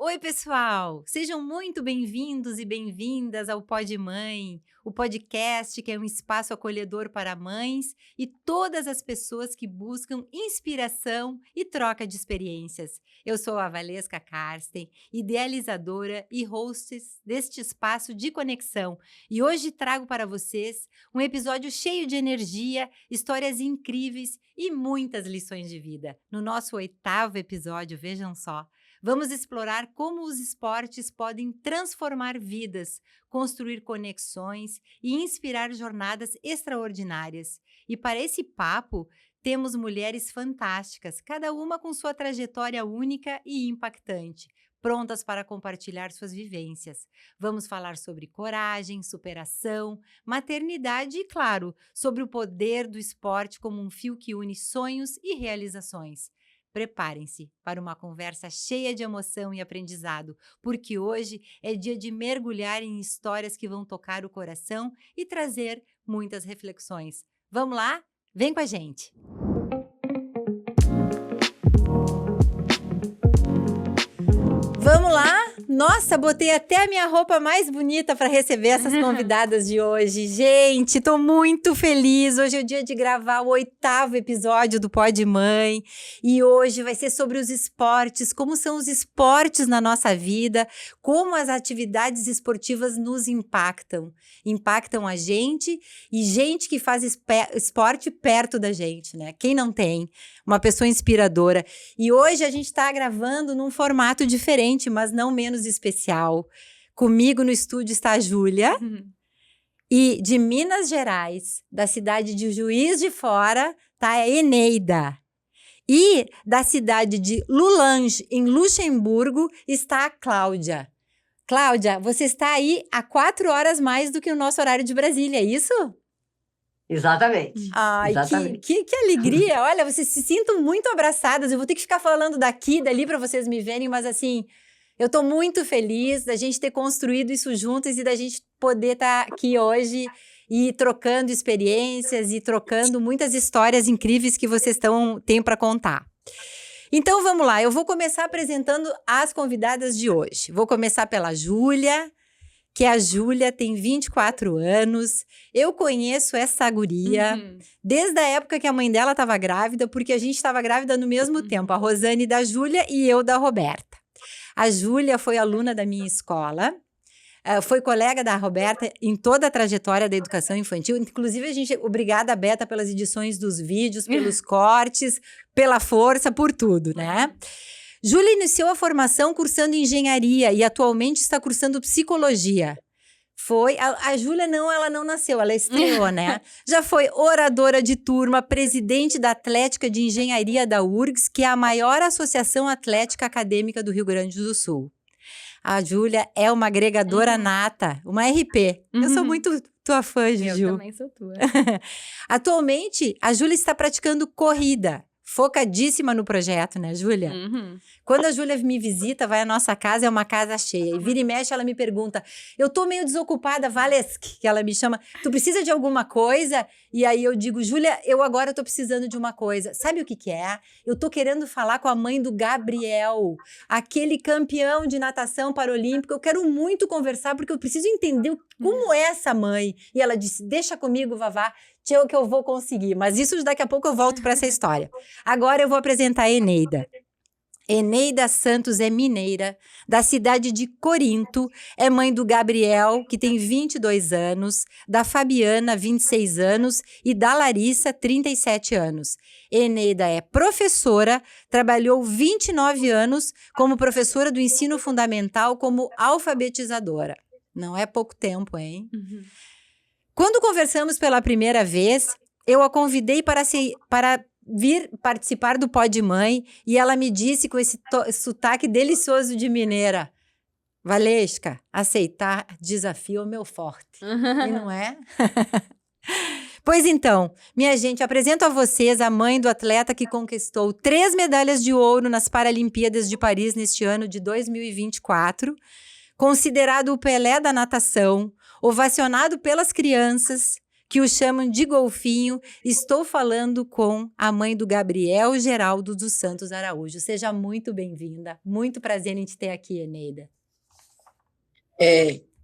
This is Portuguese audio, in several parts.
Oi, pessoal! Sejam muito bem-vindos e bem-vindas ao Pod Mãe, o podcast que é um espaço acolhedor para mães e todas as pessoas que buscam inspiração e troca de experiências. Eu sou a Valesca Karsten, idealizadora e hostess deste espaço de conexão, e hoje trago para vocês um episódio cheio de energia, histórias incríveis e muitas lições de vida. No nosso 8º episódio, vejam só, vamos explorar como os esportes podem transformar vidas, construir conexões e inspirar jornadas extraordinárias. E para esse papo, temos mulheres fantásticas, cada uma com sua trajetória única e impactante, prontas para compartilhar suas vivências. Vamos falar sobre coragem, superação, maternidade e, claro, sobre o poder do esporte como um fio que une sonhos e realizações. Preparem-se para uma conversa cheia de emoção e aprendizado, porque hoje é dia de mergulhar em histórias que vão tocar o coração e trazer muitas reflexões. Vamos lá? Vem com a gente! Vamos lá? Nossa, botei até a minha roupa mais bonita para receber essas convidadas de hoje. Gente, tô muito feliz. Hoje é o dia de gravar o 8º episódio do Pod Mãe. E hoje vai ser sobre os esportes, como são os esportes na nossa vida, como as atividades esportivas nos impactam. Impactam a gente e gente que faz esporte perto da gente, né? Quem não tem? Uma pessoa inspiradora. E hoje a gente está gravando num formato diferente, mas não menos especial. Comigo no estúdio está a Júlia. E de Minas Gerais, da cidade de Juiz de Fora, está a Eneida. E da cidade de Lulange, em Luxemburgo, está a Cláudia. Cláudia, você está aí há 4 horas mais do que o nosso horário de Brasília, é isso? Exatamente. Ai, exatamente. que alegria! Olha, vocês se sintam muito abraçadas. Eu vou ter que ficar falando daqui, dali para vocês me verem, mas assim, eu tô muito feliz da gente ter construído isso juntas e da gente poder estar aqui hoje e trocando experiências e trocando muitas histórias incríveis que vocês têm para contar. Então vamos lá, eu vou começar apresentando as convidadas de hoje. Vou começar pela Júlia, que a Júlia tem 24 anos. Eu conheço essa guria desde a época que a mãe dela estava grávida, porque a gente estava grávida no mesmo tempo, a Rosane da Júlia e eu da Roberta. A Júlia foi aluna da minha escola, foi colega da Roberta em toda a trajetória da educação infantil. Inclusive, obrigada, Beta, pelas edições dos vídeos, pelos cortes, pela força, por tudo, né? Júlia iniciou a formação cursando engenharia e atualmente está cursando psicologia. A Júlia ela não nasceu, ela estreou, né? Já foi oradora de turma, presidente da Atlética de Engenharia da URGS, que é a maior associação atlética acadêmica do Rio Grande do Sul. A Júlia é uma agregadora nata, uma RP. Eu sou muito tua fã, Juju. Eu também sou tua. Atualmente, a Júlia está praticando corrida. Focadíssima no projeto, né, Júlia? Quando a Júlia me visita, vai à nossa casa, é uma casa cheia. E vira e mexe, ela me pergunta, eu tô meio desocupada, Valesca, que ela me chama, tu precisa de alguma coisa? E aí eu digo, Júlia, eu agora tô precisando de uma coisa. Sabe o que é? Eu tô querendo falar com a mãe do Gabriel, aquele campeão de natação paralímpico. Eu quero muito conversar, porque eu preciso entender como é essa mãe. E ela disse, deixa comigo, Vavá, que eu vou conseguir. Mas isso daqui a pouco eu volto para essa história. Agora eu vou apresentar a Eneida. Eneida Santos é mineira, da cidade de Corinto, é mãe do Gabriel, que tem 22 anos, da Fabiana, 26 anos, e da Larissa, 37 anos. Eneida é professora, trabalhou 29 anos como professora do ensino fundamental, como alfabetizadora. Não é pouco tempo, hein? Quando conversamos pela primeira vez, eu a convidei para vir participar do Pod Mãe e ela me disse com esse sotaque delicioso de mineira, Valesca, aceitar desafio é meu forte. E não é? Pois então, minha gente, apresento a vocês a mãe do atleta que conquistou 3 medalhas de ouro nas Paralimpíadas de Paris neste ano de 2024, considerado o Pelé da natação, ovacionado pelas crianças, que o chamam de golfinho. Estou falando com a mãe do Gabriel Geraldo dos Santos Araújo. Seja muito bem-vinda. Muito prazer em te ter aqui, Eneida.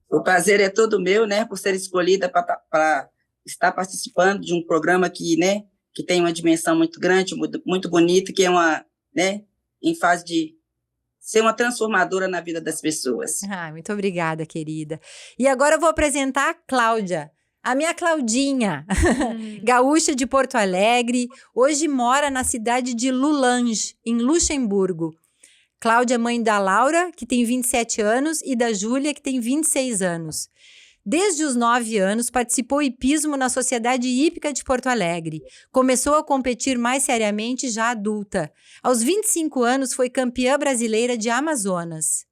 O prazer é todo meu, né, por ser escolhida para estar participando de um programa que, né, que tem uma dimensão muito grande, muito bonita, que é em fase de ser uma transformadora na vida das pessoas. Muito obrigada, querida. E agora eu vou apresentar a Cláudia, a minha Claudinha, gaúcha de Porto Alegre, hoje mora na cidade de Lulange, em Luxemburgo. Cláudia é mãe da Laura, que tem 27 anos, e da Júlia, que tem 26 anos. Desde os 9 anos, participou hipismo na Sociedade Hípica de Porto Alegre. Começou a competir mais seriamente já adulta. Aos 25 anos, foi campeã brasileira de Amazonas.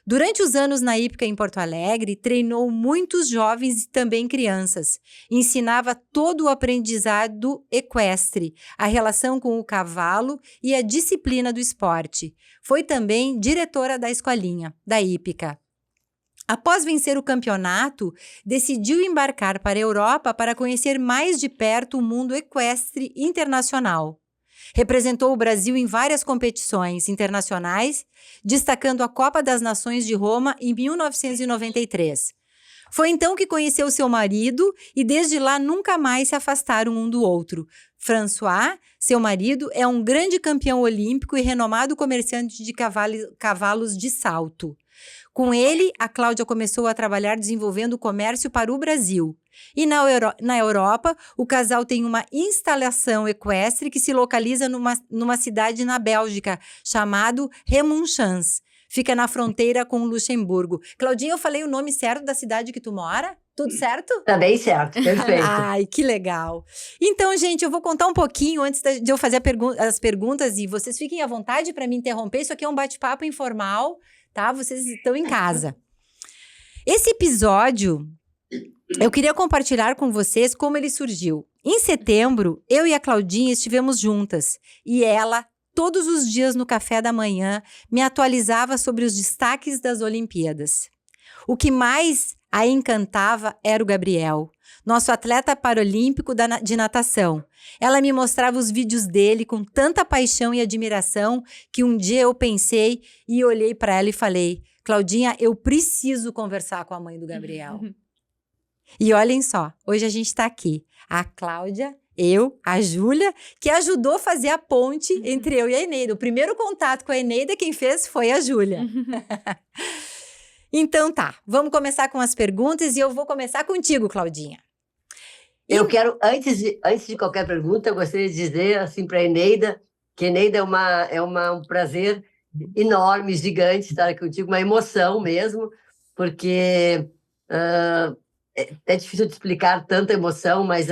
Durante os anos na hípica em Porto Alegre, treinou muitos jovens e também crianças. Ensinava todo o aprendizado equestre, a relação com o cavalo e a disciplina do esporte. Foi também diretora da escolinha, da hípica. Após vencer o campeonato, decidiu embarcar para a Europa para conhecer mais de perto o mundo equestre internacional. Representou o Brasil em várias competições internacionais, destacando a Copa das Nações de Roma em 1993. Foi então que conheceu seu marido e desde lá nunca mais se afastaram um do outro. François, seu marido, é um grande campeão olímpico e renomado comerciante de cavalos de salto. Com ele, a Cláudia começou a trabalhar desenvolvendo o comércio para o Brasil. E na Europa, o casal tem uma instalação equestre que se localiza numa cidade na Bélgica, chamado Remonchans. Fica na fronteira com o Luxemburgo. Claudinha, eu falei o nome certo da cidade que tu mora? Tudo certo? Tá bem certo, perfeito. Ai, que legal. Então, gente, eu vou contar um pouquinho antes de eu fazer as perguntas e vocês fiquem à vontade para me interromper. Isso aqui é um bate-papo informal, tá? Vocês estão em casa. Esse episódio, eu queria compartilhar com vocês como ele surgiu. Em setembro, eu e a Claudinha estivemos juntas e ela, todos os dias no café da manhã, me atualizava sobre os destaques das Olimpíadas. O que mais a encantava era o Gabriel, nosso atleta paralímpico de natação. Ela me mostrava os vídeos dele com tanta paixão e admiração que um dia eu pensei e olhei para ela e falei: Claudinha, eu preciso conversar com a mãe do Gabriel. E olhem só, hoje a gente está aqui, a Cláudia, eu, a Júlia, que ajudou a fazer a ponte entre eu e a Eneida. O primeiro contato com a Eneida, quem fez foi a Júlia. Então tá, vamos começar com as perguntas e eu vou começar contigo, Claudinha. Eu quero, antes de qualquer pergunta, eu gostaria de dizer assim para a Eneida, que a Eneida é um prazer enorme, gigante estar aqui contigo, uma emoção mesmo, porque é difícil de explicar tanta emoção, mas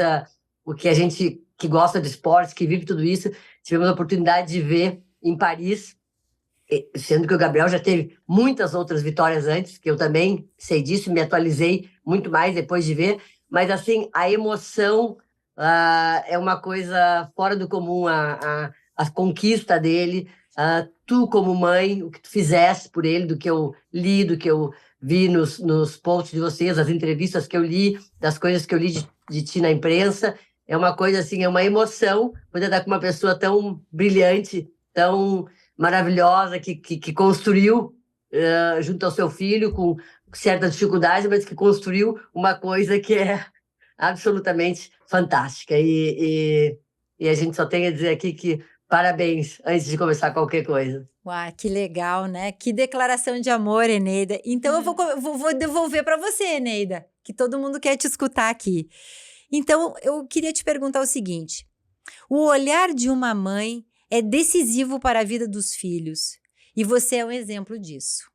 o que a gente que gosta de esportes, que vive tudo isso, tivemos a oportunidade de ver em Paris, sendo que o Gabriel já teve muitas outras vitórias antes, que eu também sei disso, me atualizei muito mais depois de ver, mas assim, a emoção é uma coisa fora do comum, a conquista dele, tu como mãe, o que tu fizeste por ele, do que eu li, do que eu vi nos posts de vocês, as entrevistas que eu li, das coisas que eu li de ti na imprensa, é uma coisa assim, é uma emoção poder estar com uma pessoa tão brilhante, tão maravilhosa, que construiu junto ao seu filho, com certa dificuldade, mas que construiu uma coisa que é absolutamente fantástica. E a gente só tem a dizer aqui que parabéns, antes de começar qualquer coisa. Uau, que legal, né? Que declaração de amor, Eneida. Então eu vou devolver para você, Eneida, que todo mundo quer te escutar aqui. Então eu queria te perguntar o seguinte: o olhar de uma mãe é decisivo para a vida dos filhos e você é um exemplo disso.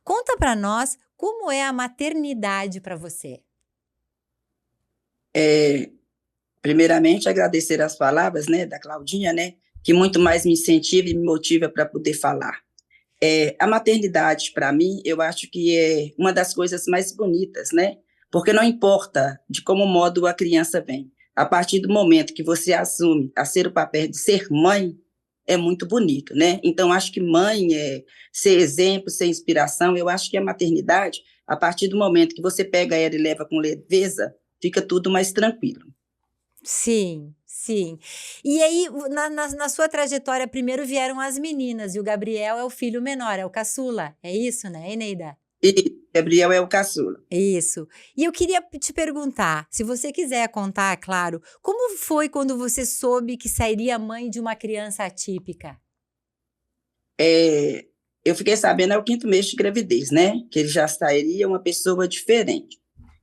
Conta para nós como é a maternidade para você. Primeiramente, agradecer as palavras, né, da Claudinha, né, que muito mais me incentiva e me motiva para poder falar. A maternidade, para mim, eu acho que é uma das coisas mais bonitas, né, porque não importa de como modo a criança vem, a partir do momento que você assume a ser o papel de ser mãe, é muito bonito, né? Então, acho que mãe é ser exemplo, ser inspiração. Eu acho que a maternidade, a partir do momento que você pega ela e leva com leveza, fica tudo mais tranquilo. Sim, sim. E aí, na sua trajetória, primeiro vieram as meninas, e o Gabriel é o filho menor, é o caçula. É isso, né, Eneida? E Gabriel é o caçula. Isso. E eu queria te perguntar, se você quiser contar, claro, como foi quando você soube que sairia mãe de uma criança atípica? Eu fiquei sabendo ao 5º mês de gravidez, né? Que ele já sairia uma pessoa diferente.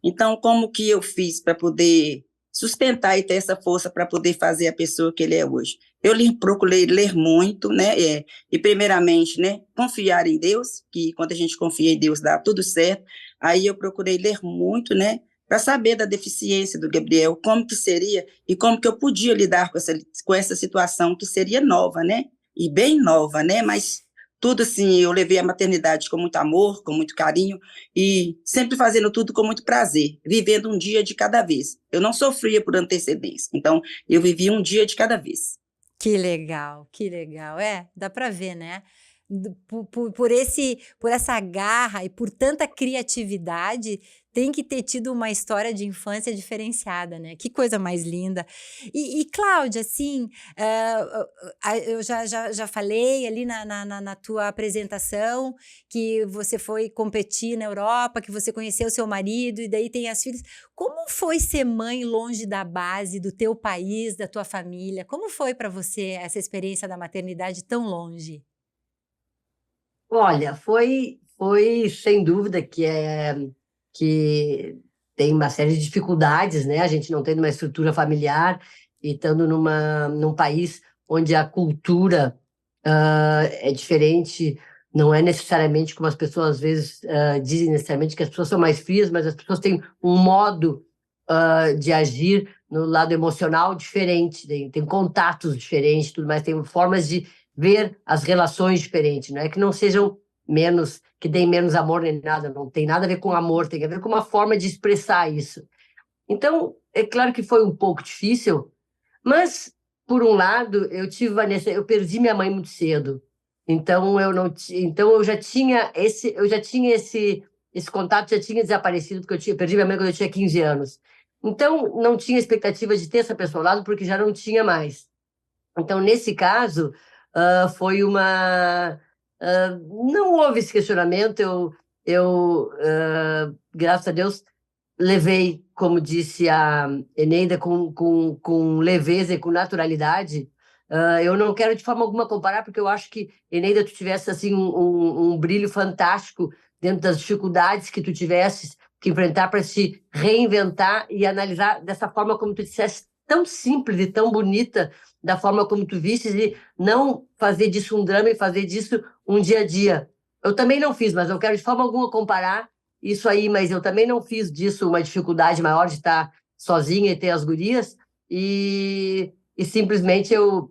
Então, como que eu fiz para poder sustentar e ter essa força para poder fazer a pessoa que ele é hoje? Eu procurei ler muito, né? E primeiramente, né? Confiar em Deus, que quando a gente confia em Deus dá tudo certo. Aí eu procurei ler muito, né? Para saber da deficiência do Gabriel, como que seria e como que eu podia lidar com essa situação que seria nova, né? E bem nova, né? Mas tudo assim, eu levei a maternidade com muito amor, com muito carinho e sempre fazendo tudo com muito prazer, vivendo um dia de cada vez. Eu não sofria por antecedência, então eu vivia um dia de cada vez. Que legal, que legal. Dá para ver, né? Por essa garra e por tanta criatividade, tem que ter tido uma história de infância diferenciada, né? Que coisa mais linda. E Cláudia, assim, eu já falei ali na tua apresentação que você foi competir na Europa, que você conheceu seu marido e daí tem as filhas. Como foi ser mãe longe da base, do teu país, da tua família? Como foi para você essa experiência da maternidade tão longe? Olha, foi sem dúvida que tem uma série de dificuldades, né? A gente não tendo uma estrutura familiar e estando num país onde a cultura é diferente, não é necessariamente como as pessoas às vezes dizem necessariamente que as pessoas são mais frias, mas as pessoas têm um modo de agir no lado emocional diferente, tem contatos diferentes, tudo mais, tem formas de ver as relações diferentes, não é que não sejam menos, que deem menos amor nem nada, não tem nada a ver com amor, tem a ver com uma forma de expressar isso. Então, é claro que foi um pouco difícil, mas, por um lado, eu perdi minha mãe muito cedo, então eu já tinha esse contato, já tinha desaparecido, porque eu perdi minha mãe quando eu tinha 15 anos. Então, não tinha expectativa de ter essa pessoa ao lado, porque já não tinha mais. Então, nesse caso, foi não houve esse questionamento, graças a Deus, levei, como disse a Eneida, com leveza e com naturalidade. Eu não quero de forma alguma comparar, porque eu acho que, Eneida, tu tivesse assim, um brilho fantástico dentro das dificuldades que tu tivesses que enfrentar para se reinventar e analisar dessa forma como tu disseste, tão simples e tão bonita, da forma como tu vistes, e não fazer disso um drama e fazer disso um dia a dia. Eu também não fiz, mas não quero de forma alguma comparar isso aí, mas eu também não fiz disso uma dificuldade maior de estar sozinha e ter as gurias, e simplesmente eu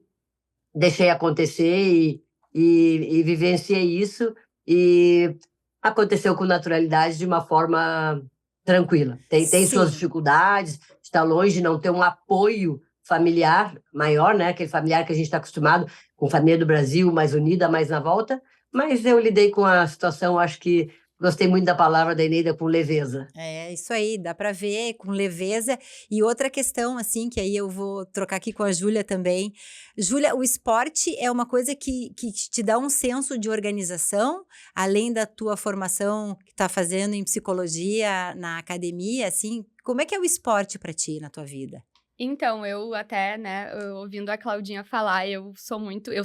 deixei acontecer e vivenciei isso, e aconteceu com naturalidade de uma forma tranquila. Tem suas dificuldades, está longe, não ter um apoio familiar maior, né? Aquele familiar que a gente está acostumado, com família do Brasil, mais unida, mais na volta, mas eu lidei com a situação, acho que gostei muito da palavra da Eneida, com leveza. É isso aí, dá para ver com leveza. E outra questão, assim, que aí eu vou trocar aqui com a Júlia também. Júlia, o esporte é uma coisa que te dá um senso de organização, além da tua formação que está fazendo em psicologia na academia, assim. Como é que é o esporte para ti na tua vida? Então, eu até, né, ouvindo a Claudinha falar, eu sou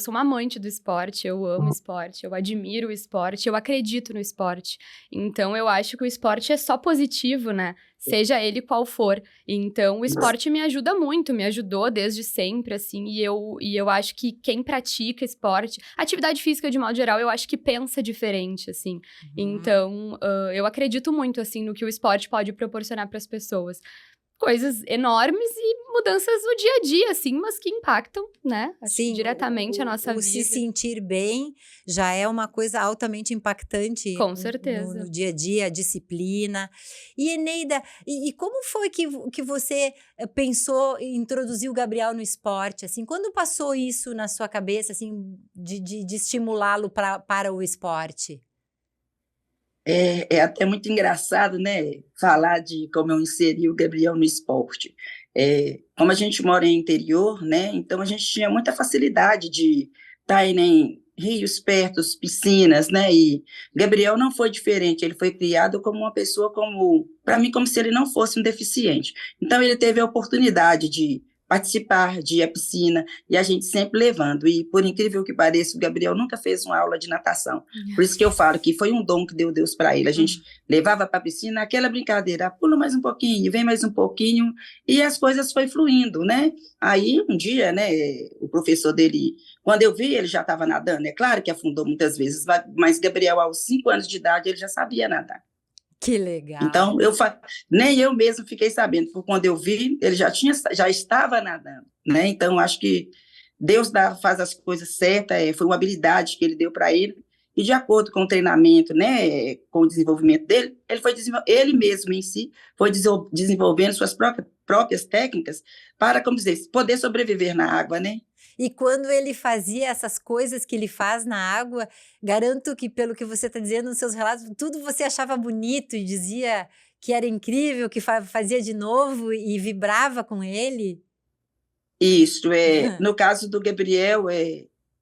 uma amante do esporte, eu amo esporte, eu admiro o esporte, eu acredito no esporte. Então, eu acho que o esporte é só positivo, né? Seja ele qual for. Então, o esporte me ajuda muito, me ajudou desde sempre, assim, e eu acho que quem pratica esporte, atividade física de modo geral, eu acho que pensa diferente, assim. Então, eu acredito muito, assim, no que o esporte pode proporcionar para as pessoas. Coisas enormes e mudanças no dia a dia, assim, mas que impactam, né? Sim, diretamente a nossa vida. Se sentir bem já é uma coisa altamente impactante. Com certeza. No dia a dia, a disciplina. E, Eneida, e como foi que você pensou em introduzir o Gabriel no esporte? Assim, quando passou isso na sua cabeça, assim, de estimulá-lo para o esporte? É até muito engraçado, né, falar de como eu inseri o Gabriel no esporte. Como a gente mora em interior, né, então a gente tinha muita facilidade de estar em rios perto, piscinas, né, e Gabriel não foi diferente, ele foi criado como uma pessoa para mim, como se ele não fosse um deficiente. Então ele teve a oportunidade de participar de ir à piscina, e a gente sempre levando, e por incrível que pareça, o Gabriel nunca fez uma aula de natação, por isso que eu falo que foi um dom que deu Deus para ele. A gente levava para a piscina, aquela brincadeira, pula mais um pouquinho, vem mais um pouquinho, e as coisas foi fluindo, né? Aí, um dia, né, o professor dele, quando eu vi, ele já estava nadando, é claro que afundou muitas vezes, mas Gabriel, aos 5 anos de idade, ele já sabia nadar. Que legal. Então, nem eu mesmo fiquei sabendo, porque quando eu vi, ele já estava nadando, né? Então, acho que Deus faz as coisas certas, foi uma habilidade que ele deu para ele, e de acordo com o treinamento, né, com o desenvolvimento dele, ele mesmo em si foi desenvolvendo suas próprias técnicas para, como dizer, poder sobreviver na água, né? E quando ele fazia essas coisas que ele faz na água, garanto que, pelo que você está dizendo nos seus relatos, tudo você achava bonito e dizia que era incrível, que fazia de novo e vibrava com ele? Isso, no caso do Gabriel,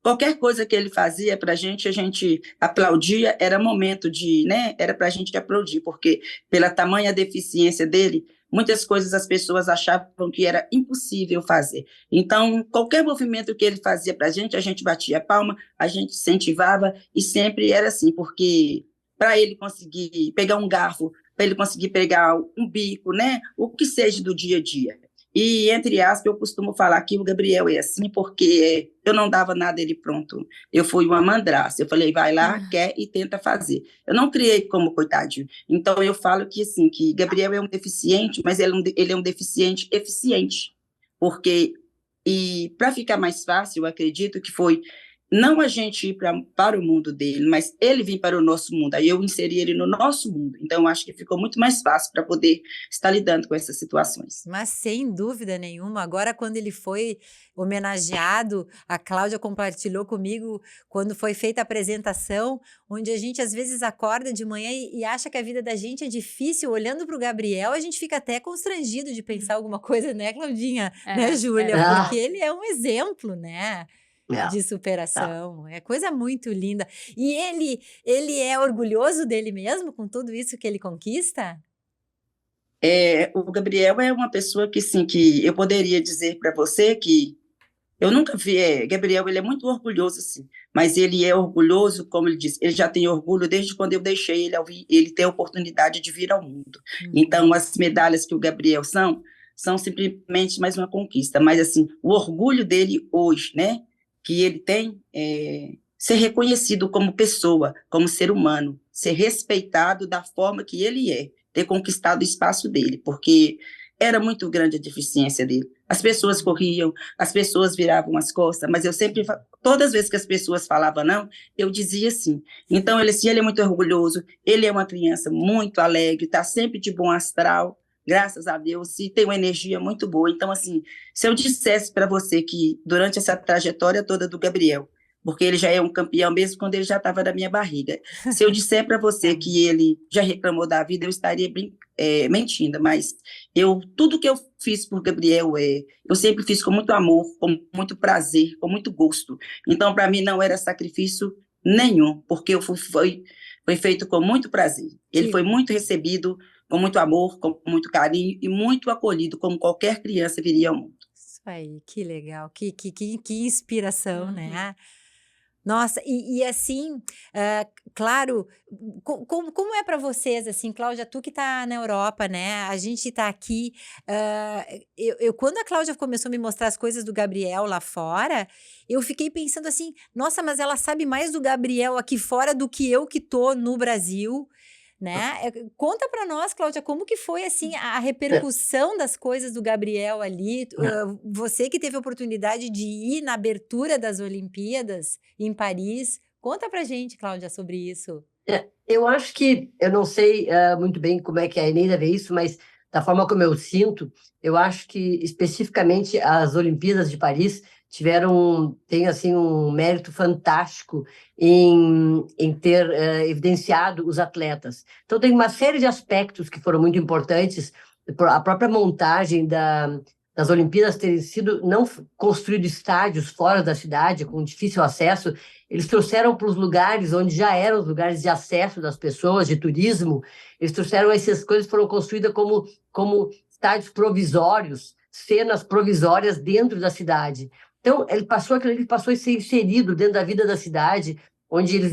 qualquer coisa que ele fazia para a gente aplaudia, era momento né, era para a gente aplaudir, porque pela tamanha deficiência dele, muitas coisas as pessoas achavam que era impossível fazer. Então, qualquer movimento que ele fazia para a gente batia a palma, a gente incentivava, e sempre era assim, porque para ele conseguir pegar um garfo, para ele conseguir pegar um bico, né, o que seja do dia a dia. E, entre aspas, eu costumo falar que o Gabriel é assim, porque eu não dava nada ele pronto. Eu fui uma mandraça. Eu falei, vai lá, quer e tenta fazer. Eu não criei como coitadinho. Então, eu falo que, assim, que Gabriel é um deficiente, mas ele é um deficiente eficiente. Porque, e para ficar mais fácil, eu acredito que foi não a gente ir para o mundo dele, mas ele vir para o nosso mundo. Aí eu inseri ele no nosso mundo. Então, acho que ficou muito mais fácil para poder estar lidando com essas situações. Mas sem dúvida nenhuma, agora quando ele foi homenageado, a Cláudia compartilhou comigo quando foi feita a apresentação, onde a gente às vezes acorda de manhã e acha que a vida da gente é difícil, olhando para o Gabriel, a gente fica até constrangido de pensar alguma coisa, né, Claudinha? Né, Júlia? Porque ele é um exemplo, né? De superação, é coisa muito linda. E ele é orgulhoso dele mesmo, com tudo isso que ele conquista? O Gabriel é uma pessoa que, sim, que eu poderia dizer para você que eu nunca vi, Gabriel, ele é muito orgulhoso, sim, mas ele é orgulhoso, como ele disse, ele já tem orgulho desde quando eu deixei ele ter a oportunidade de vir ao mundo. Então, as medalhas que o Gabriel são simplesmente mais uma conquista, mas, assim, o orgulho dele hoje, né, que ele tem ser reconhecido como pessoa, como ser humano, ser respeitado da forma que ele é, ter conquistado o espaço dele, porque era muito grande a deficiência dele. As pessoas corriam, as pessoas viravam as costas, mas eu sempre, todas as vezes que as pessoas falavam não, eu dizia sim. Então, ele é muito orgulhoso, ele é uma criança muito alegre, está sempre de bom astral, graças a Deus, e tem uma energia muito boa. Então, assim, se eu dissesse para você que durante essa trajetória toda do Gabriel, porque ele já é um campeão mesmo quando ele já estava na minha barriga, se eu disser para você que ele já reclamou da vida, eu estaria mentindo, mas tudo que eu fiz por Gabriel, eu sempre fiz com muito amor, com muito prazer, com muito gosto. Então, para mim, não era sacrifício nenhum, porque foi feito com muito prazer. Ele foi muito recebido com muito amor, com muito carinho e muito acolhido, como qualquer criança viria ao mundo. Isso aí, que legal, que inspiração, né? Nossa, e assim, claro, como é para vocês, assim, Cláudia, tu que tá na Europa, né, a gente tá aqui, quando a Cláudia começou a me mostrar as coisas do Gabriel lá fora, eu fiquei pensando assim, nossa, mas ela sabe mais do Gabriel aqui fora do que eu que tô no Brasil, né? Conta para nós, Cláudia, como que foi assim a repercussão das coisas do Gabriel ali? Você que teve a oportunidade de ir na abertura das Olimpíadas em Paris, conta pra gente, Cláudia, sobre isso. Eu acho que, eu não sei muito bem como é que a Eneida vê isso, mas da forma como eu sinto, eu acho que especificamente as Olimpíadas de Paris têm assim um mérito fantástico em ter evidenciado os atletas. Então tem uma série de aspectos que foram muito importantes. A própria montagem das Olimpíadas terem sido não construído estádios fora da cidade com difícil acesso, eles trouxeram para os lugares onde já eram os lugares de acesso das pessoas, de turismo, eles trouxeram essas coisas, foram construídas como estádios provisórios, cenas provisórias dentro da cidade. Então, ele passou a ser inserido dentro da vida da cidade, onde eles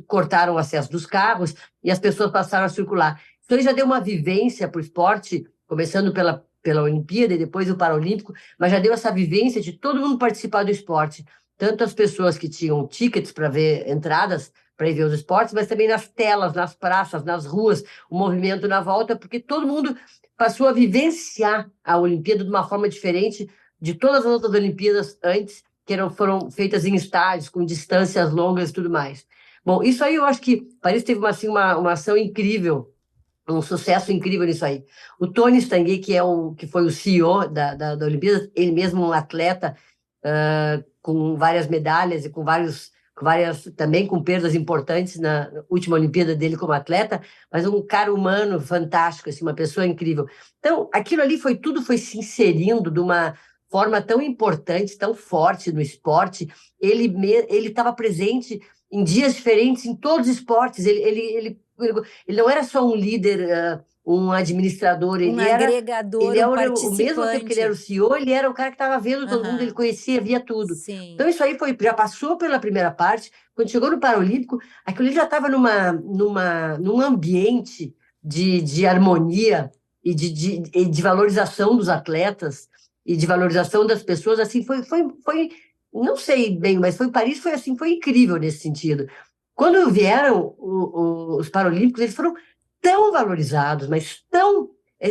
cortaram o acesso dos carros e as pessoas passaram a circular. Então, ele já deu uma vivência para o esporte, começando pela Olimpíada e depois o Paralímpico, mas já deu essa vivência de todo mundo participar do esporte. Tanto as pessoas que tinham tickets para ver entradas, para ir ver os esportes, mas também nas telas, nas praças, nas ruas, o movimento na volta, porque todo mundo passou a vivenciar a Olimpíada de uma forma diferente de todas as outras Olimpíadas antes, que foram feitas em estádios, com distâncias longas e tudo mais. Bom, isso aí eu acho que Paris teve uma ação incrível, um sucesso incrível nisso aí. O Tony Stanguet, que foi o CEO da Olimpíada, ele mesmo um atleta com várias medalhas e com várias, também com perdas importantes na última Olimpíada dele como atleta, mas um cara humano fantástico, assim, uma pessoa incrível. Então, aquilo ali tudo foi se inserindo de uma forma tão importante, tão forte no esporte. Ele estava presente em dias diferentes em todos os esportes. Ele não era só um líder, um administrador, um agregador, um participante. O mesmo tempo que ele era o CEO, ele era o cara que estava vendo todo mundo, ele conhecia, via tudo. Sim. Então, isso aí já passou pela primeira parte. Quando chegou no Paralímpico, aquilo já estava num ambiente de harmonia e de valorização dos atletas e de valorização das pessoas. Assim, foi não sei bem, mas Paris foi incrível nesse sentido. Quando vieram os Paralímpicos, eles foram tão valorizados, mas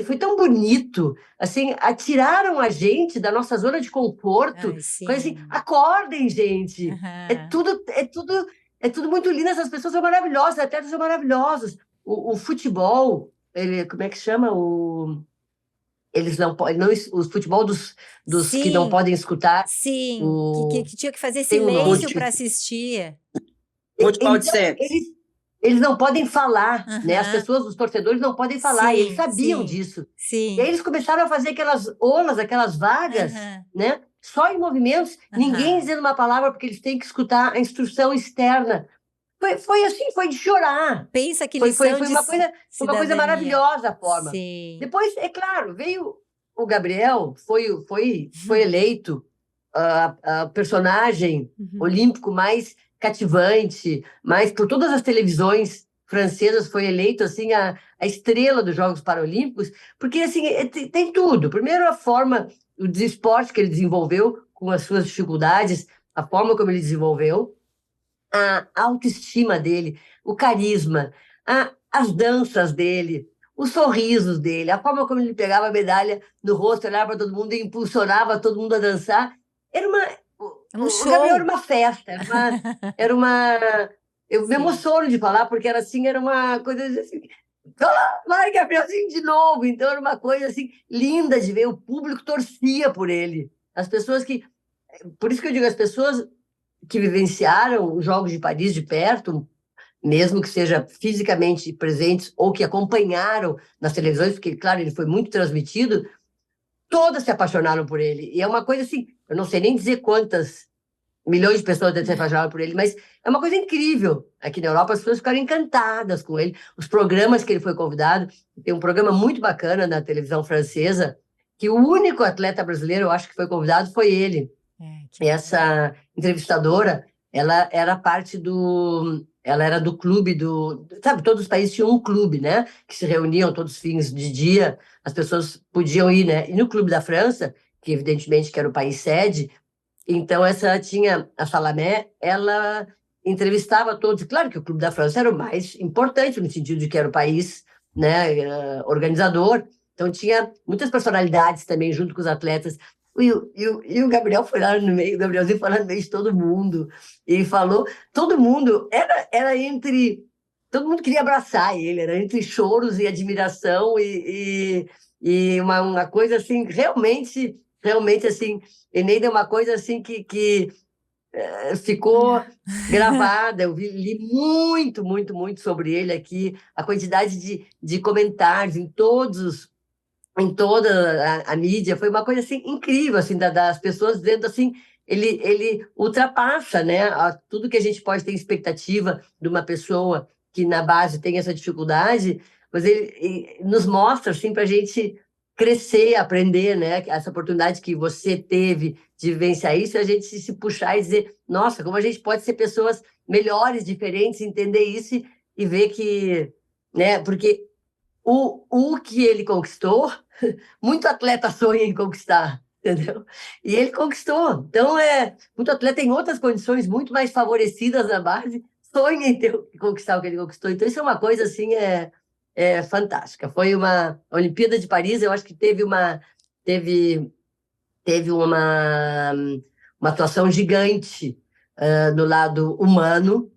foi tão bonito, assim, atiraram a gente da nossa zona de conforto. Foi assim, acordem, gente. É tudo muito lindo, essas pessoas são maravilhosas, os atletas são maravilhosos. O futebol, como é que chama? Eles não podem, o futebol dos que não podem escutar. Sim, que tinha que fazer silêncio para assistir. Futebol de sexo. Eles não podem falar, né? As pessoas, os torcedores não podem falar, e eles sabiam disso. Sim. E aí eles começaram a fazer aquelas olas, aquelas vagas, né? Só em movimentos, ninguém dizendo uma palavra, porque eles têm que escutar a instrução externa. Foi assim, foi de chorar. Pensa que lição foi uma coisa maravilhosa a forma. Sim. Depois, é claro, veio o Gabriel, foi eleito a personagem olímpico mais cativante, mas por todas as televisões francesas foi eleito assim a estrela dos Jogos Paralímpicos, porque assim tem tudo. Primeiro, a forma, o esporte que ele desenvolveu com as suas dificuldades, a forma como ele desenvolveu, a autoestima dele, o carisma, as danças dele, os sorrisos dele, a forma como ele pegava a medalha no rosto, olhava para todo mundo e impulsionava todo mundo a dançar. Era um show. O Gabriel era uma festa, eu me emociono de falar, porque era uma coisa assim, vai, Gabrielzinho, de novo. Então era uma coisa assim, linda de ver, o público torcia por ele. As pessoas por isso que eu digo, as pessoas que vivenciaram os Jogos de Paris de perto, mesmo que seja fisicamente presentes ou que acompanharam nas televisões, porque, claro, ele foi muito transmitido, todas se apaixonaram por ele. E é uma coisa assim, eu não sei nem dizer quantas milhões de pessoas se apaixonaram por ele, mas é uma coisa incrível. Aqui na Europa, as pessoas ficaram encantadas com ele. Os programas que ele foi convidado, tem um programa muito bacana na televisão francesa, que o único atleta brasileiro, eu acho que foi convidado, foi ele. Essa entrevistadora, ela era do clube sabe, todos os países tinham um clube, né, que se reuniam todos os fins de dia, as pessoas podiam ir, né, e no Clube da França, que evidentemente que era o país sede, então tinha a Salamé, ela entrevistava todos, claro que o Clube da França era o mais importante, no sentido de que era o país, né, organizador, então tinha muitas personalidades também junto com os atletas. E o Gabriel foi lá no meio, o Gabrielzinho foi lá no meio de todo mundo, e falou, todo mundo, todo mundo queria abraçar ele, era entre choros e admiração, e uma coisa assim, realmente realmente, assim, Eneida é uma coisa, assim, que ficou gravada. Eu li muito, muito, muito sobre ele aqui, a quantidade de comentários em toda a mídia, foi uma coisa assim incrível, assim, das pessoas dizendo assim, ele ultrapassa, né, tudo que a gente pode ter expectativa de uma pessoa que na base tem essa dificuldade, mas ele nos mostra assim para a gente crescer, aprender, né, essa oportunidade que você teve de vivenciar isso, a gente se puxar e dizer, nossa, como a gente pode ser pessoas melhores, diferentes, entender isso e ver que, né, porque o que ele conquistou, muito atleta sonha em conquistar, entendeu? E ele conquistou. Então, muito atleta em outras condições muito mais favorecidas na base, sonha em conquistar o que ele conquistou. Então, isso é uma coisa, assim, fantástica. Foi uma Olimpíada de Paris, eu acho que teve uma atuação gigante no lado humano,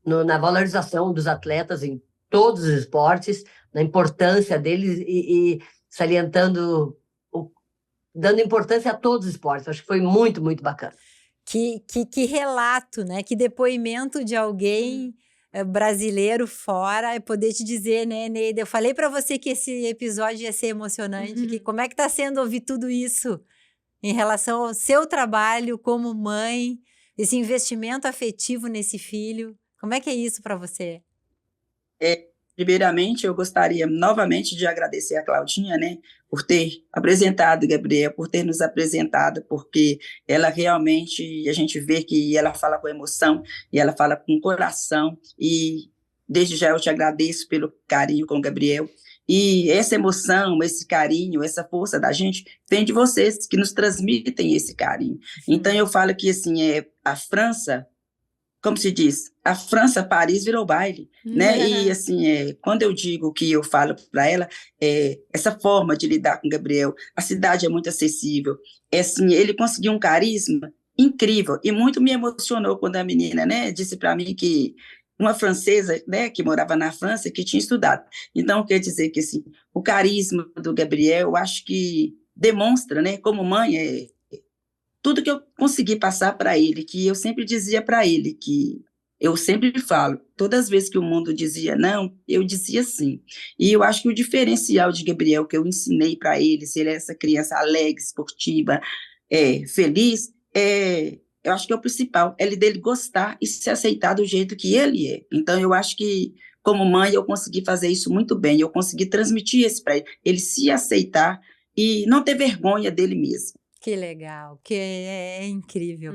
na valorização dos atletas em todos os esportes, na importância deles e salientando, dando importância a todos os esportes. Acho que foi muito, muito bacana. Que relato, né? Que depoimento de alguém brasileiro fora, poder te dizer, né, Neida? Eu falei para você que esse episódio ia ser emocionante, que como é que tá sendo ouvir tudo isso em relação ao seu trabalho como mãe, esse investimento afetivo nesse filho? Como é que é isso para você? Primeiramente, eu gostaria novamente de agradecer a Claudinha, né, por ter apresentado Gabriel, por ter nos apresentado, porque ela realmente, a gente vê que ela fala com emoção e ela fala com coração, e desde já eu te agradeço pelo carinho com o Gabriel. E essa emoção, esse carinho, essa força da gente vem de vocês que nos transmitem esse carinho. Então eu falo que assim, a França, como se diz, a França, Paris virou baile, né? E assim, quando eu digo que eu falo para ela, essa forma de lidar com o Gabriel, a cidade é muito acessível, assim, ele conseguiu um carisma incrível e muito me emocionou quando a menina, né, disse para mim que uma francesa, né, que morava na França, que tinha estudado. Então, quer dizer que assim, o carisma do Gabriel, eu acho que demonstra, né, como mãe, tudo que eu consegui passar para ele, que eu sempre dizia para ele, que eu sempre falo, todas as vezes que o mundo dizia não, eu dizia sim. E eu acho que o diferencial de Gabriel, que eu ensinei para ele, se ele é essa criança alegre, esportiva, feliz, eu acho que é o principal, é dele gostar e se aceitar do jeito que ele é. Então, eu acho que, como mãe, eu consegui fazer isso muito bem, eu consegui transmitir isso para ele se aceitar e não ter vergonha dele mesmo. Que legal, que é incrível.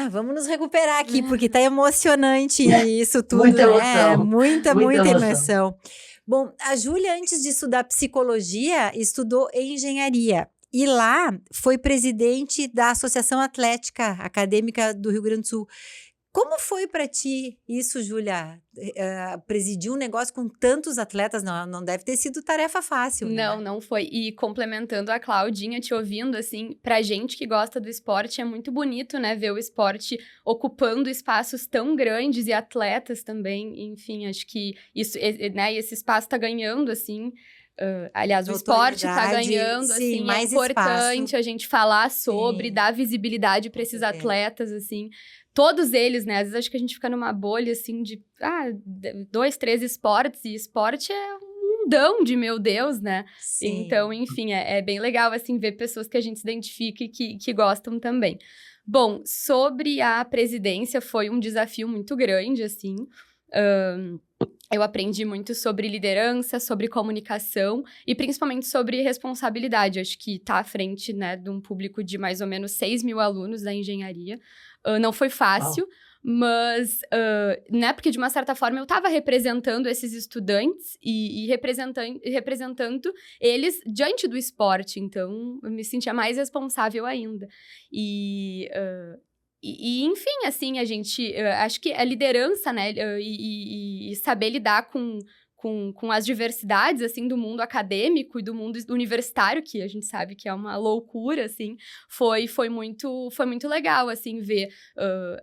Vamos nos recuperar aqui, porque tá emocionante isso tudo, muita emoção, né? Muita emoção. Bom, a Júlia, antes de estudar psicologia, estudou engenharia. E lá foi presidente da Associação Atlética Acadêmica do Rio Grande do Sul. Como foi para ti isso, Júlia? Presidir um negócio com tantos atletas não deve ter sido tarefa fácil, né? Não foi. E complementando a Claudinha, te ouvindo, assim, pra gente que gosta do esporte, é muito bonito, né? Ver o esporte ocupando espaços tão grandes e atletas também. Enfim, acho que isso, né? E esse espaço tá ganhando, assim... aliás, o esporte tá ganhando, assim, mais importante espaço. A gente falar sobre, dar visibilidade para esses atletas, assim... Todos eles, né? Às vezes acho que a gente fica numa bolha, assim, de 2, 3 esportes. E esporte é um mundão de meu Deus, né? Sim. Então, enfim, é bem legal, assim, ver pessoas que a gente se identifica e que gostam também. Bom, sobre a presidência, foi um desafio muito grande, assim. Eu aprendi muito sobre liderança, sobre comunicação e principalmente sobre responsabilidade. Acho que tá à frente, né, de um público de mais ou menos 6 mil alunos da engenharia. Não foi fácil, mas, né, porque de uma certa forma eu estava representando esses estudantes e representando eles diante do esporte, então eu me sentia mais responsável ainda. E enfim, assim, a gente, acho que a liderança, né, e saber lidar com as diversidades, assim, do mundo acadêmico e do mundo universitário, que a gente sabe que é uma loucura, assim, foi muito legal, assim, ver.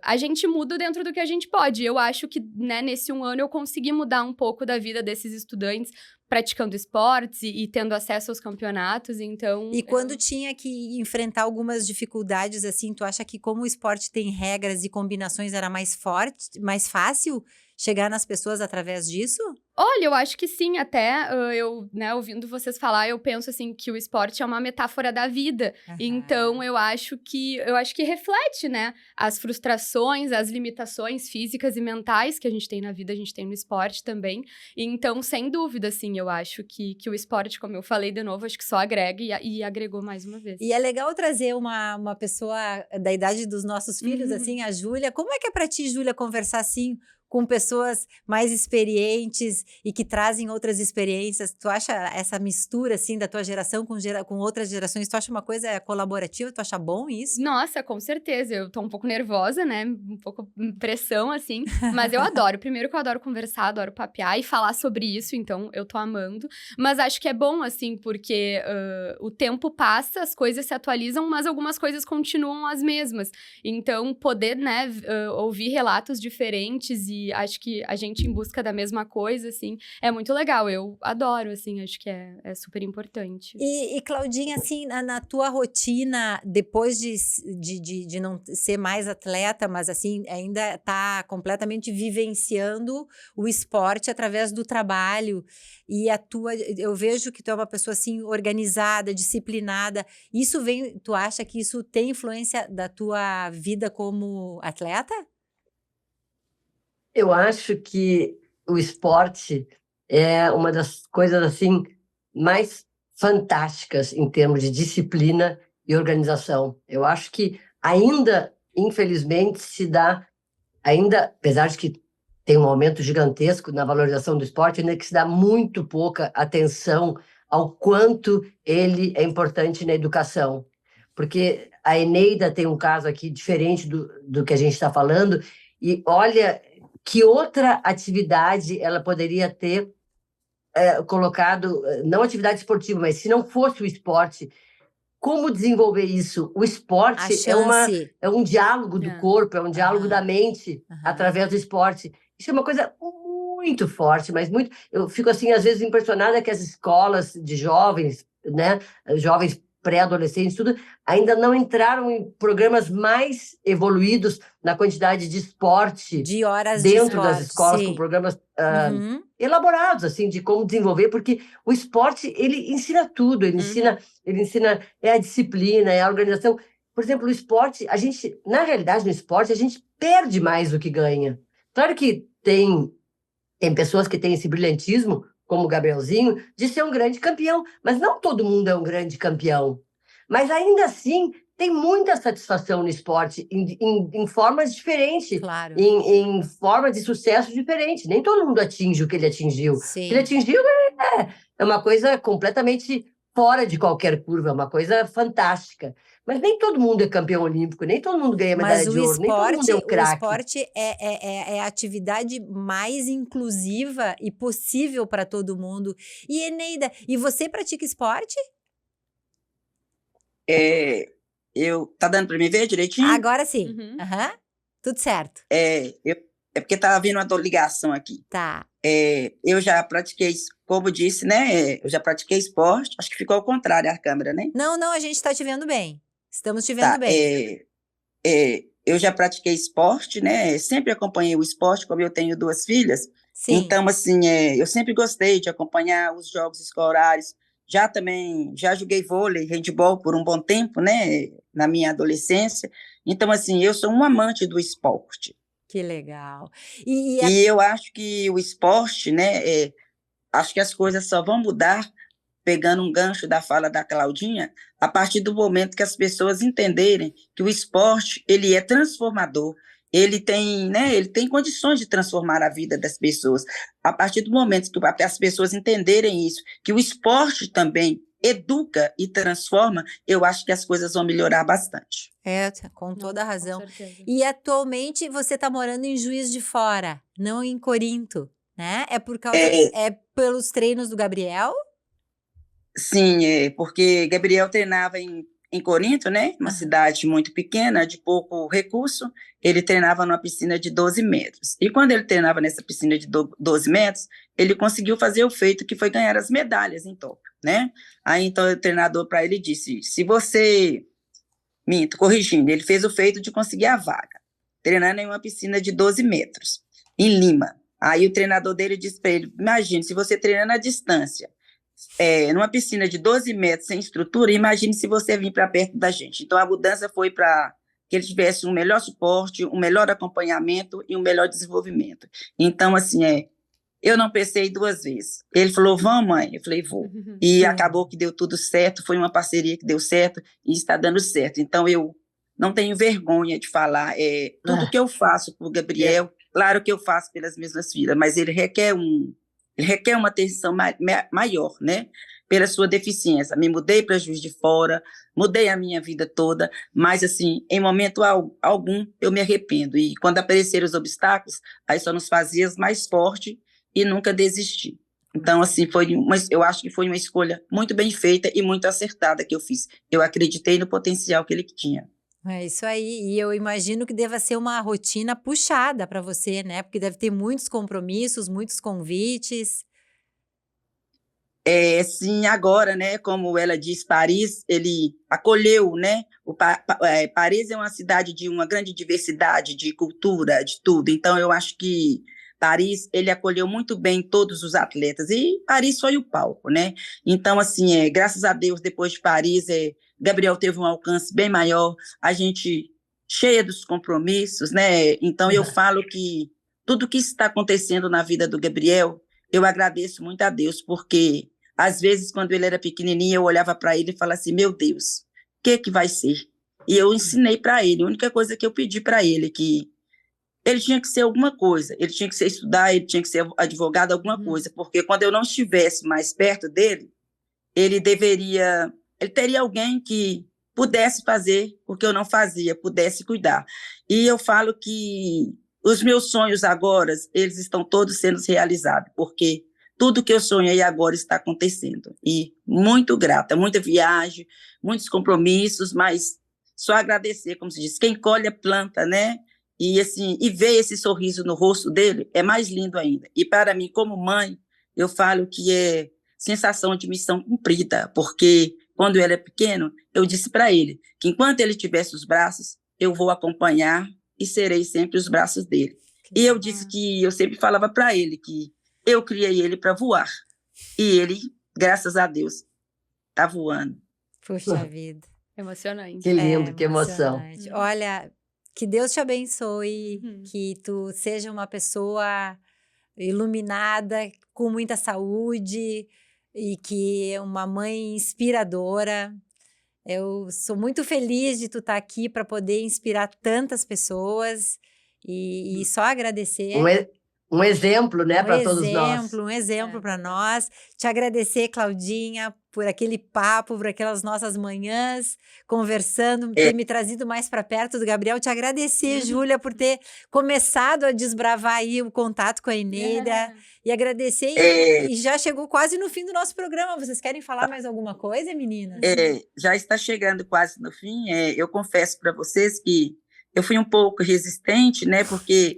A gente muda dentro do que a gente pode. Eu acho que, né, nesse 1 ano eu consegui mudar um pouco da vida desses estudantes praticando esportes e tendo acesso aos campeonatos, então... E quando tinha que enfrentar algumas dificuldades, assim, tu acha que como o esporte tem regras e combinações, era mais forte, mais fácil chegar nas pessoas através disso? Olha, eu acho que sim, até eu, né, ouvindo vocês falar, eu penso assim que o esporte é uma metáfora da vida. Então eu acho que reflete, né, as frustrações, as limitações físicas e mentais que a gente tem na vida, a gente tem no esporte também. Então, sem dúvida, assim, eu acho que o esporte, como eu falei de novo, acho que só agrega e agregou mais uma vez. E é legal trazer uma pessoa da idade dos nossos filhos, assim, a Júlia. Como é que é pra ti, Júlia, conversar assim com pessoas mais experientes e que trazem outras experiências? Tu acha essa mistura, assim, da tua geração com outras gerações, tu acha uma coisa colaborativa? Tu acha bom isso? Nossa, com certeza. Eu tô um pouco nervosa, né? Um pouco pressão, assim. Mas eu adoro. Primeiro que eu adoro conversar, adoro papear e falar sobre isso. Então, eu tô amando. Mas acho que é bom, assim, porque o tempo passa, as coisas se atualizam, mas algumas coisas continuam as mesmas. Então, poder, né, ouvir relatos diferentes e acho que a gente em busca da mesma coisa, assim, é muito legal. Eu adoro, assim, acho que é super importante. E Claudinha, assim, na tua rotina, depois de não ser mais atleta, mas assim, ainda tá completamente vivenciando o esporte através do trabalho, e eu vejo que tu é uma pessoa, assim, organizada, disciplinada. Isso tu acha que isso tem influência da tua vida como atleta? Eu acho que o esporte é uma das coisas assim mais fantásticas em termos de disciplina e organização. Eu acho que ainda, infelizmente, apesar de que tem um aumento gigantesco na valorização do esporte, ainda que se dá muito pouca atenção ao quanto ele é importante na educação. Porque a Eneida tem um caso aqui diferente do que a gente está falando, e olha que outra atividade ela poderia ter colocado, não atividade esportiva, mas se não fosse o esporte, como desenvolver isso? O esporte é um diálogo do corpo, é um diálogo da mente através do esporte. Isso é uma coisa muito forte, mas muito... Eu fico, assim, às vezes impressionada que as escolas de jovens, né, jovens pré-adolescentes, tudo, ainda não entraram em programas mais evoluídos na quantidade de esporte de horas dentro de das escolas, sim. com programas elaborados, assim, de como desenvolver, porque o esporte, ele ensina tudo, ele ensina a disciplina, a organização. Por exemplo, o esporte, na realidade, no esporte, a gente perde mais do que ganha. Claro que tem pessoas que têm esse brilhantismo, como o Gabrielzinho, de ser um grande campeão, mas não todo mundo é um grande campeão. Mas ainda assim, tem muita satisfação no esporte, em formas diferentes, claro. em formas de sucesso diferentes. Nem todo mundo atinge o que ele atingiu. Sim. O que ele atingiu é uma coisa completamente fora de qualquer curva, uma coisa fantástica. Mas nem todo mundo é campeão olímpico, nem todo mundo ganha medalha de ouro, nem todo mundo é um craque. O esporte é a atividade mais inclusiva e possível para todo mundo. E Eneida, e você pratica esporte? Tá dando para me ver direitinho? Agora sim. Tudo certo. É porque tá vindo uma ligação aqui. Tá. Eu já pratiquei, como disse, né? Eu já pratiquei esporte. Acho que ficou ao contrário a câmera, né? Não, a gente está te vendo bem. Estamos te vendo bem. Eu já pratiquei esporte, né? Sempre acompanhei o esporte, como eu tenho 2 filhas. Sim. Então, assim, eu sempre gostei de acompanhar os jogos escolares. Já joguei vôlei, handebol por um bom tempo, né? Na minha adolescência. Então, assim, eu sou um amante do esporte. Que legal. E eu acho que o esporte, né? Acho que as coisas só vão mudar, pegando um gancho da fala da Claudinha, a partir do momento que as pessoas entenderem que o esporte, ele é transformador, ele tem condições de transformar a vida das pessoas. A partir do momento que as pessoas entenderem isso, que o esporte também educa e transforma, eu acho que as coisas vão melhorar bastante. Com toda a razão. Com certeza. E atualmente você está morando em Juiz de Fora, não em Corinto, né? É pelos treinos do Gabriel? Sim, porque Gabriel treinava em em Corinto, né? Uma cidade muito pequena, de pouco recurso, ele treinava numa piscina de 12 metros. E quando ele treinava nessa piscina de 12 metros, ele conseguiu fazer o feito que foi ganhar as medalhas em Tóquio, né? Aí, então, o treinador para ele disse, se você... Minto, corrigindo, ele fez o feito de conseguir a vaga, treinando em uma piscina de 12 metros, em Lima. Aí o treinador dele disse para ele, imagine, se você treinando à distância, numa piscina de 12 metros sem estrutura, imagine se você vir para perto da gente. Então, a mudança foi para que ele tivesse um melhor suporte, um melhor acompanhamento e um melhor desenvolvimento. Então, assim, eu não pensei 2 vezes. Ele falou, vamos, mãe? Eu falei, vou. E acabou que deu tudo certo, foi uma parceria que deu certo e está dando certo. Então, eu não tenho vergonha de falar. Tudo que eu faço para o Gabriel, claro que eu faço pelas mesmas filhas, mas ele requer uma atenção maior, né? Pela sua deficiência. Me mudei para Juiz de Fora, mudei a minha vida toda, mas, assim, em momento algum, eu me arrependo. E quando apareceram os obstáculos, aí só nos fazia mais forte e nunca desistir. Então, assim, eu acho que foi uma escolha muito bem feita e muito acertada que eu fiz. Eu acreditei no potencial que ele tinha. É isso aí, e eu imagino que deva ser uma rotina puxada para você, né? Porque deve ter muitos compromissos, muitos convites. Sim, agora, né, como ela diz, Paris, ele acolheu, né, Paris é uma cidade de uma grande diversidade de cultura, de tudo, então eu acho que Paris, ele acolheu muito bem todos os atletas, e Paris foi o palco, né, então, assim, graças a Deus, depois de Paris, Gabriel teve um alcance bem maior, a gente cheia dos compromissos, né, então eu falo que tudo que está acontecendo na vida do Gabriel, eu agradeço muito a Deus, porque às vezes, quando ele era pequenininho, eu olhava para ele e falava assim, meu Deus, o que vai ser? E eu ensinei para ele, a única coisa que eu pedi para ele, que ele tinha que ser alguma coisa, ele tinha que ser estudar, ele tinha que ser advogado, alguma coisa, porque quando eu não estivesse mais perto dele, ele teria alguém que pudesse fazer o que eu não fazia, pudesse cuidar. E eu falo que os meus sonhos agora, eles estão todos sendo realizados, porque tudo que eu sonhei agora está acontecendo. E muito grata, muita viagem, muitos compromissos, mas só agradecer, como se diz, quem colhe a planta, né? E, assim, e ver esse sorriso no rosto dele é mais lindo ainda. E para mim, como mãe, eu falo que é sensação de missão cumprida, porque quando ele era pequeno, eu disse para ele que enquanto ele tivesse os braços, eu vou acompanhar e serei sempre os braços dele. E eu disse que eu sempre falava para ele que eu criei ele para voar. E ele, graças a Deus, está voando. Puxa vida. Emocionante. Que lindo, que emoção. Olha, que Deus te abençoe, que tu seja uma pessoa iluminada, com muita saúde e que é uma mãe inspiradora. Eu sou muito feliz de tu estar aqui para poder inspirar tantas pessoas e só agradecer. Um exemplo, né, para todos nós. Um exemplo para nós. Te agradecer, Claudinha, por aquele papo, por aquelas nossas manhãs conversando, ter me trazido mais para perto do Gabriel. Te agradecer, Júlia, por ter começado a desbravar aí o contato com a Eneida. E agradecer, e já chegou quase no fim do nosso programa. Vocês querem falar mais alguma coisa, meninas? Já está chegando quase no fim. Eu confesso para vocês que eu fui um pouco resistente, né, porque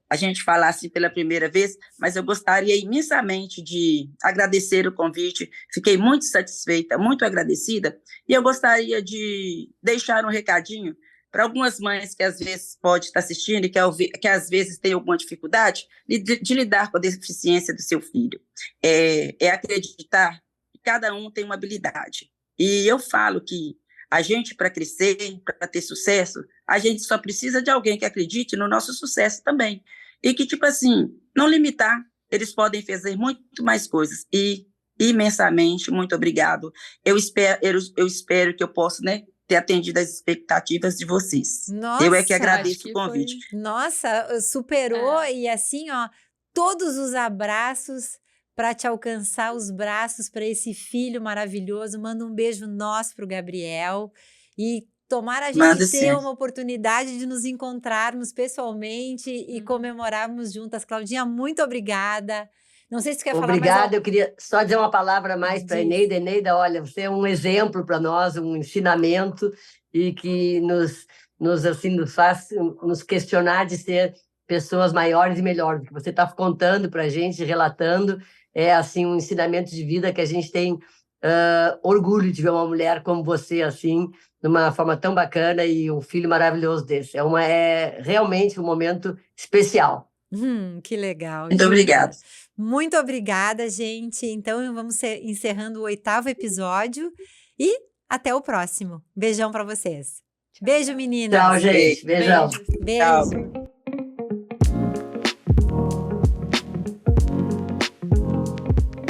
a gente falar assim pela primeira vez, mas eu gostaria imensamente de agradecer o convite, fiquei muito satisfeita, muito agradecida, e eu gostaria de deixar um recadinho para algumas mães que às vezes pode estar assistindo e que às vezes tem alguma dificuldade de lidar com a deficiência do seu filho. É acreditar que cada um tem uma habilidade, e eu falo que a gente, para crescer, para ter sucesso, a gente só precisa de alguém que acredite no nosso sucesso também. E que, tipo assim, não limitar, eles podem fazer muito mais coisas. E, imensamente, muito obrigado. Eu espero que eu possa, né, ter atendido as expectativas de vocês. Nossa, eu é que agradeço o convite. Nossa, superou e assim, ó, todos os abraços para te alcançar os braços para esse filho maravilhoso. Manda um beijo nosso pro Gabriel e tomara a gente ter uma oportunidade de nos encontrarmos pessoalmente e comemorarmos juntas. Claudinha, muito obrigada. Não sei se você quer falar mais Obrigada, eu queria só dizer uma palavra a mais para a Diz. Eneida. Eneida, olha, você é um exemplo para nós, um ensinamento e que nos faz nos questionar de ser pessoas maiores e melhores. O que você está contando para a gente, relatando, é assim um ensinamento de vida que a gente tem orgulho de ver uma mulher como você, assim, de uma forma tão bacana e um filho maravilhoso desse. É realmente um momento especial. Que legal. Muito obrigada. Muito obrigada, gente. Então, vamos encerrando o 8º episódio e até o próximo. Beijão para vocês. Beijo, meninas. Tchau, gente. Beijão. Beijo. Tchau.